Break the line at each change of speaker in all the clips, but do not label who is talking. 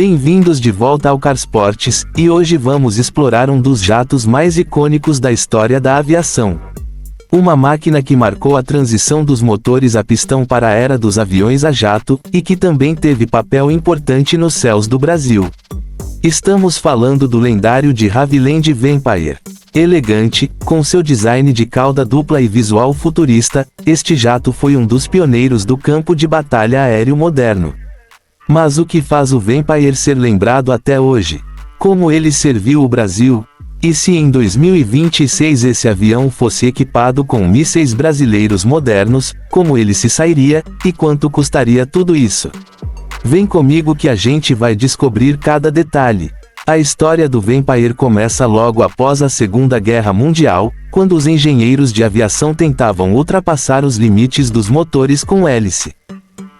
Bem-vindos de volta ao Carsportes, e hoje vamos explorar um dos jatos mais icônicos da história da aviação. Uma máquina que marcou a transição dos motores a pistão para a era dos aviões a jato, e que também teve papel importante nos céus do Brasil. Estamos falando do lendário de Havilland Vampire. Elegante, com seu design de cauda dupla e visual futurista, este jato foi um dos pioneiros do campo de batalha aéreo moderno. Mas o que faz o Vampire ser lembrado até hoje? Como ele serviu o Brasil? E se em 2026 esse avião fosse equipado com mísseis brasileiros modernos, como ele se sairia, e quanto custaria tudo isso? Vem comigo que a gente vai descobrir cada detalhe. A história do Vampire começa logo após a Segunda Guerra Mundial, quando os engenheiros de aviação tentavam ultrapassar os limites dos motores com hélice.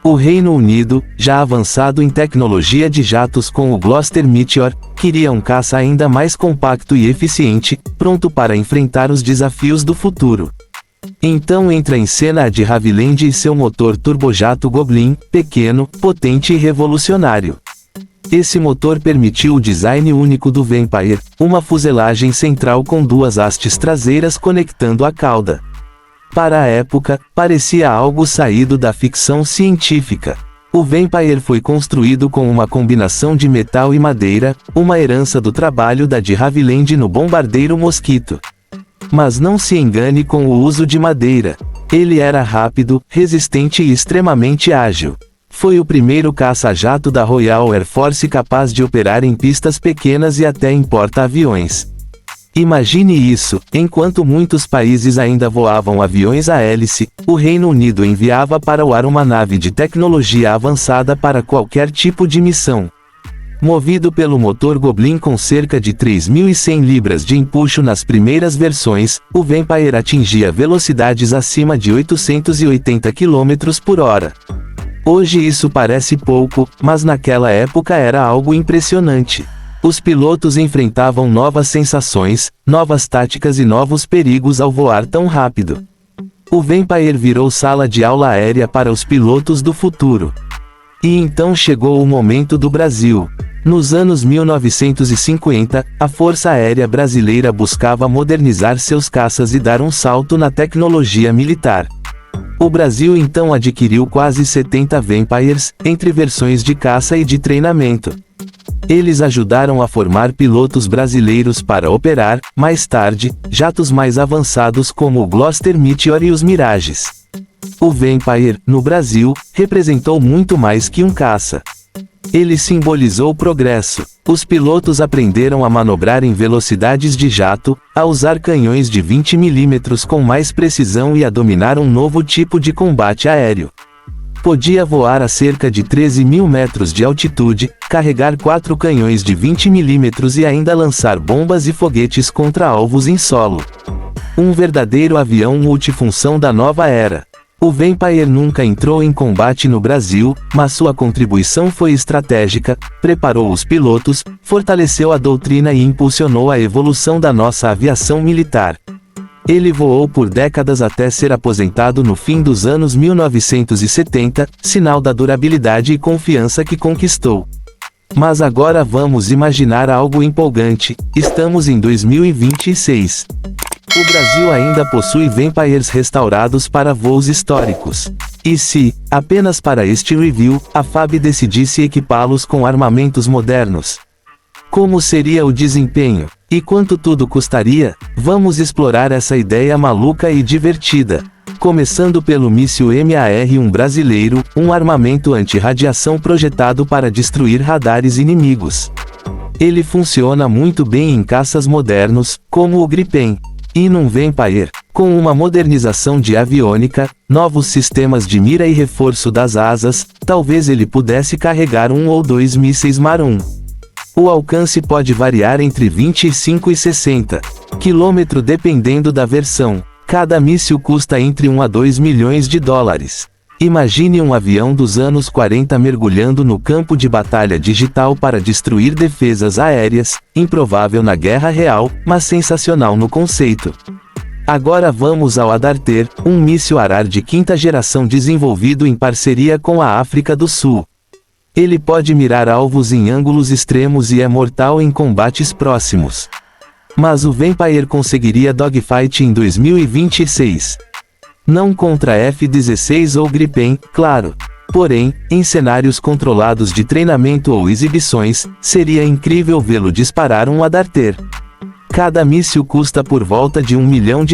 O Reino Unido, já avançado em tecnologia de jatos com o Gloster Meteor, queria um caça ainda mais compacto e eficiente, pronto para enfrentar os desafios do futuro. Então entra em cena a de Havilland e seu motor turbojato Goblin, pequeno, potente e revolucionário. Esse motor permitiu o design único do Vampire, uma fuselagem central com duas hastes traseiras conectando a cauda. Para a época, parecia algo saído da ficção científica. O Vampire foi construído com uma combinação de metal e madeira, uma herança do trabalho da de Havilland no bombardeiro Mosquito. Mas não se engane com o uso de madeira. Ele era rápido, resistente e extremamente ágil. Foi o primeiro caça-jato da Royal Air Force capaz de operar em pistas pequenas e até em porta-aviões. Imagine isso, enquanto muitos países ainda voavam aviões a hélice, o Reino Unido enviava para o ar uma nave de tecnologia avançada para qualquer tipo de missão. Movido pelo motor Goblin com cerca de 3.100 libras de empuxo nas primeiras versões, o Vampire atingia velocidades acima de 880 km por hora. Hoje isso parece pouco, mas naquela época era algo impressionante. Os pilotos enfrentavam novas sensações, novas táticas e novos perigos ao voar tão rápido. O Vampire virou sala de aula aérea para os pilotos do futuro. E então chegou o momento do Brasil. Nos anos 1950, a Força Aérea Brasileira buscava modernizar seus caças e dar um salto na tecnologia militar. O Brasil então adquiriu quase 70 Vampires, entre versões de caça e de treinamento. Eles ajudaram a formar pilotos brasileiros para operar, mais tarde, jatos mais avançados como o Gloster Meteor e os Mirages. O Vampire, no Brasil, representou muito mais que um caça. Ele simbolizou progresso. Os pilotos aprenderam a manobrar em velocidades de jato, a usar canhões de 20 mm com mais precisão e a dominar um novo tipo de combate aéreo. Podia voar a cerca de 13.000 metros de altitude, carregar 4 canhões de 20 mm e ainda lançar bombas e foguetes contra alvos em solo. Um verdadeiro avião multifunção da nova era. O Vampire nunca entrou em combate no Brasil, mas sua contribuição foi estratégica, preparou os pilotos, fortaleceu a doutrina e impulsionou a evolução da nossa aviação militar. Ele voou por décadas até ser aposentado no fim dos anos 1970, sinal da durabilidade e confiança que conquistou. Mas agora vamos imaginar algo empolgante, estamos em 2026. O Brasil ainda possui Vampires restaurados para voos históricos. E se, apenas para este review, a FAB decidisse equipá-los com armamentos modernos? Como seria o desempenho? E quanto tudo custaria? Vamos explorar essa ideia maluca e divertida. Começando pelo míssil MAR-1 brasileiro, um armamento anti-radiação projetado para destruir radares inimigos. Ele funciona muito bem em caças modernos, como o Gripen. E num Vampire, com uma modernização de aviônica, novos sistemas de mira e reforço das asas, talvez ele pudesse carregar 1 ou 2 mísseis Mar-1. O alcance pode variar entre 25 e 60 km dependendo da versão. Cada míssil custa entre 1 a 2 milhões de dólares. Imagine um avião dos anos 40 mergulhando no campo de batalha digital para destruir defesas aéreas, improvável na guerra real, mas sensacional no conceito. Agora vamos ao Adarter, um míssil Arar de quinta geração desenvolvido em parceria com a África do Sul. Ele pode mirar alvos em ângulos extremos e é mortal em combates próximos. Mas o Vampire conseguiria dogfight em 2026. Não contra F-16 ou Gripen, claro. Porém, em cenários controlados de treinamento ou exibições, seria incrível vê-lo disparar um Adarter. Cada míssil custa por volta de $1 milhão.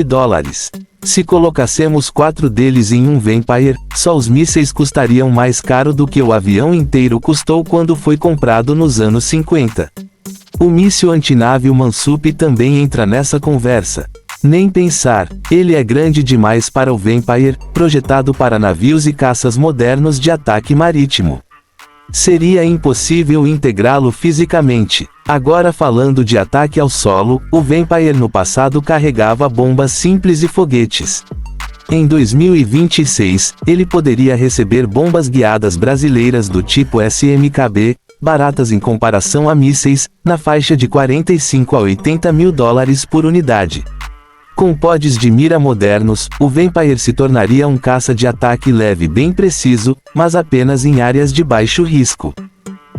Se colocássemos 4 deles em um Vampire, só os mísseis custariam mais caro do que o avião inteiro custou quando foi comprado nos anos 50. O míssil antinave Mansup também entra nessa conversa. Nem pensar, ele é grande demais para o Vampire, projetado para navios e caças modernos de ataque marítimo. Seria impossível integrá-lo fisicamente. Agora falando de ataque ao solo, o Vampire no passado carregava bombas simples e foguetes. Em 2026, ele poderia receber bombas guiadas brasileiras do tipo SMKB, baratas em comparação a mísseis, na faixa de 45 a 80 mil dólares por unidade. Com pods de mira modernos, o Vampire se tornaria um caça de ataque leve bem preciso, mas apenas em áreas de baixo risco.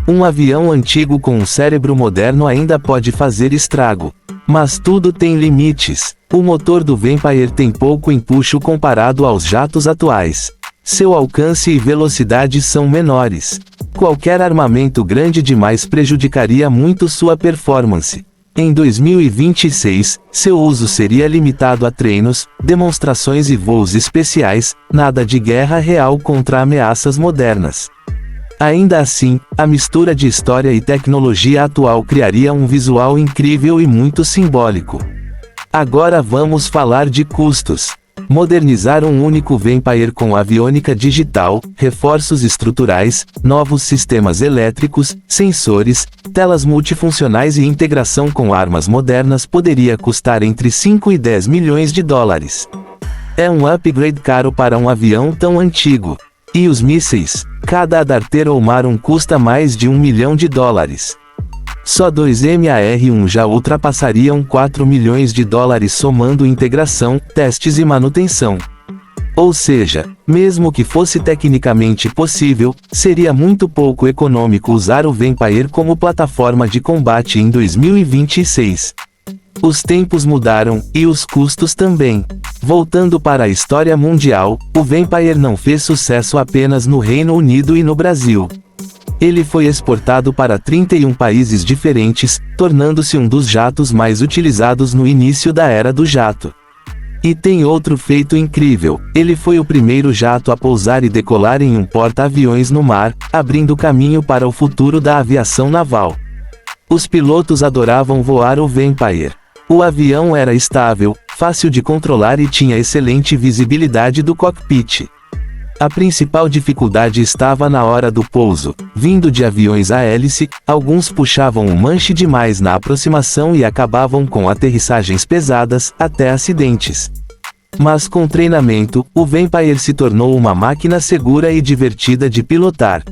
Um avião antigo com um cérebro moderno ainda pode fazer estrago. Mas tudo tem limites. O motor do Vampire tem pouco empuxo comparado aos jatos atuais. Seu alcance e velocidade são menores. Qualquer armamento grande demais prejudicaria muito sua performance. Em 2026, seu uso seria limitado a treinos, demonstrações e voos especiais, nada de guerra real contra ameaças modernas. Ainda assim, a mistura de história e tecnologia atual criaria um visual incrível e muito simbólico. Agora vamos falar de custos. Modernizar um único Vampire com aviônica digital, reforços estruturais, novos sistemas elétricos, sensores, telas multifuncionais e integração com armas modernas poderia custar entre 5 e 10 milhões de dólares. É um upgrade caro para um avião tão antigo. E os mísseis? Cada Adarter ou Marum custa mais de $1 milhão. Só 2 MAR-1 já ultrapassariam 4 milhões de dólares somando integração, testes e manutenção. Ou seja, mesmo que fosse tecnicamente possível, seria muito pouco econômico usar o Vampire como plataforma de combate em 2026. Os tempos mudaram, e os custos também. Voltando para a história mundial, o Vampire não fez sucesso apenas no Reino Unido e no Brasil. Ele foi exportado para 31 países diferentes, tornando-se um dos jatos mais utilizados no início da era do jato. E tem outro feito incrível: ele foi o primeiro jato a pousar e decolar em um porta-aviões no mar, abrindo caminho para o futuro da aviação naval. Os pilotos adoravam voar o Vampire. O avião era estável, fácil de controlar e tinha excelente visibilidade do cockpit. A principal dificuldade estava na hora do pouso. Vindo de aviões a hélice, alguns puxavam o manche demais na aproximação e acabavam com aterrissagens pesadas, até acidentes. Mas com treinamento, o Vampire se tornou uma máquina segura e divertida de pilotar.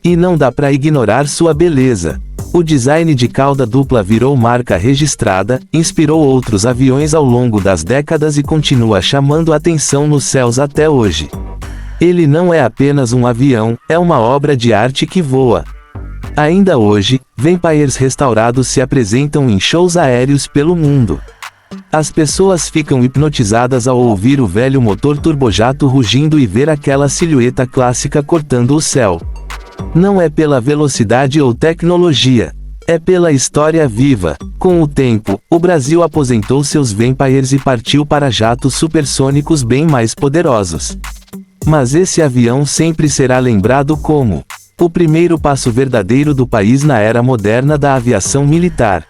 E não dá para ignorar sua beleza. O design de cauda dupla virou marca registrada, inspirou outros aviões ao longo das décadas e continua chamando atenção nos céus até hoje. Ele não é apenas um avião, é uma obra de arte que voa. Ainda hoje, Vampires restaurados se apresentam em shows aéreos pelo mundo. As pessoas ficam hipnotizadas ao ouvir o velho motor turbojato rugindo e ver aquela silhueta clássica cortando o céu. Não é pela velocidade ou tecnologia. É pela história viva. Com o tempo, o Brasil aposentou seus Vampires e partiu para jatos supersônicos bem mais poderosos. Mas esse avião sempre será lembrado como o primeiro passo verdadeiro do país na era moderna da aviação militar.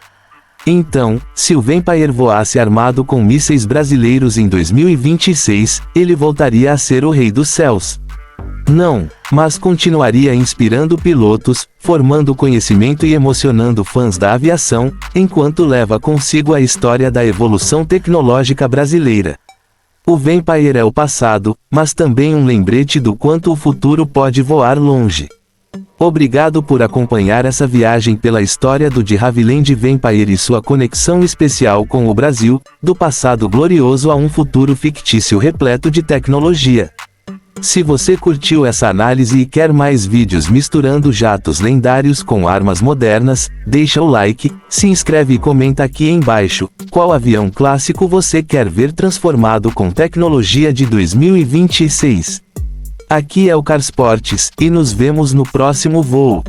Então, se o Vampire voasse armado com mísseis brasileiros em 2026, ele voltaria a ser o rei dos céus. Não, mas continuaria inspirando pilotos, formando conhecimento e emocionando fãs da aviação, enquanto leva consigo a história da evolução tecnológica brasileira. O Vampire é o passado, mas também um lembrete do quanto o futuro pode voar longe. Obrigado por acompanhar essa viagem pela história do de Havilland Vampire e sua conexão especial com o Brasil, do passado glorioso a um futuro fictício repleto de tecnologia. Se você curtiu essa análise e quer mais vídeos misturando jatos lendários com armas modernas, deixa o like, se inscreve e comenta aqui embaixo, qual avião clássico você quer ver transformado com tecnologia de 2026. Aqui é o Carsportes, e nos vemos no próximo voo.